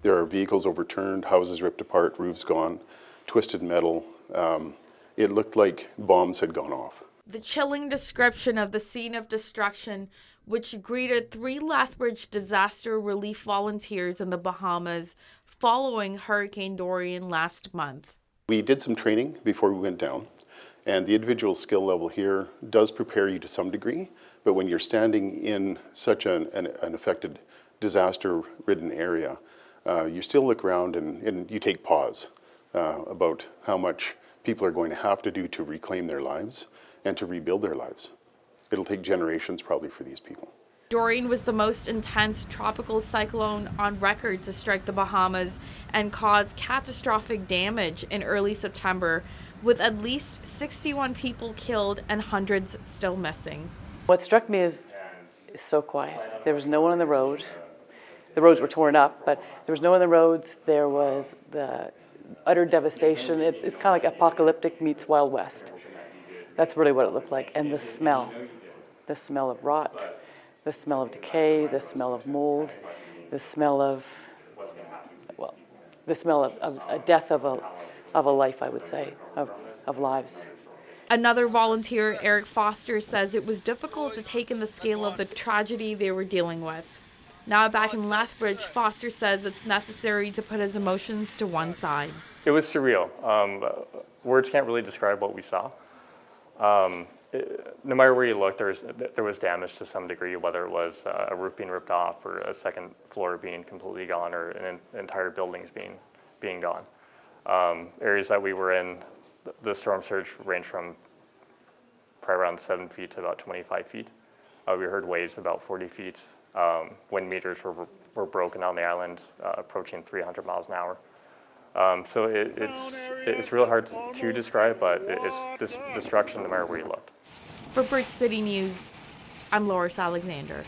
There are vehicles overturned, houses ripped apart, roofs gone, twisted metal. It looked like bombs had gone off. The chilling description of the scene of destruction, which greeted 3 Lethbridge disaster relief volunteers in the Bahamas following Hurricane Dorian last month. We did some training before we went down, and the individual skill level here does prepare you to some degree, but when you're standing in such an affected, disaster-ridden area, you still look around and you take pause about how much people are going to have to do to reclaim their lives and to rebuild their lives. It'll take generations probably for these people. Dorian was the most intense tropical cyclone on record to strike the Bahamas and cause catastrophic damage in early September, with at least 61 people killed and hundreds still missing. What struck me is so quiet. There was no one on the road. The roads were torn up, but there was no one on the roads. There was the utter devastation. It's kind of like apocalyptic meets Wild West. That's really what it looked like. And the smell of rot, the smell of decay, the smell of mold, the smell of a death of a life, I would say, of lives. Another volunteer, Eric Foster, says it was difficult to take in the scale of the tragedy they were dealing with. Now back in Lethbridge, Foster says it's necessary to put his emotions to one side. It was surreal. Words can't really describe what we saw. No matter where you look, there was damage to some degree, whether it was a roof being ripped off or a second floor being completely gone or an entire buildings being gone. Areas that we were in, the storm surge ranged from probably around 7 feet to about 25 feet. We heard waves about 40 feet. Wind meters were broken on the island, approaching 300 miles an hour. So it's real hard to describe, but it's destruction no matter where you look. For Bridge City News, I'm Laurice Alexander.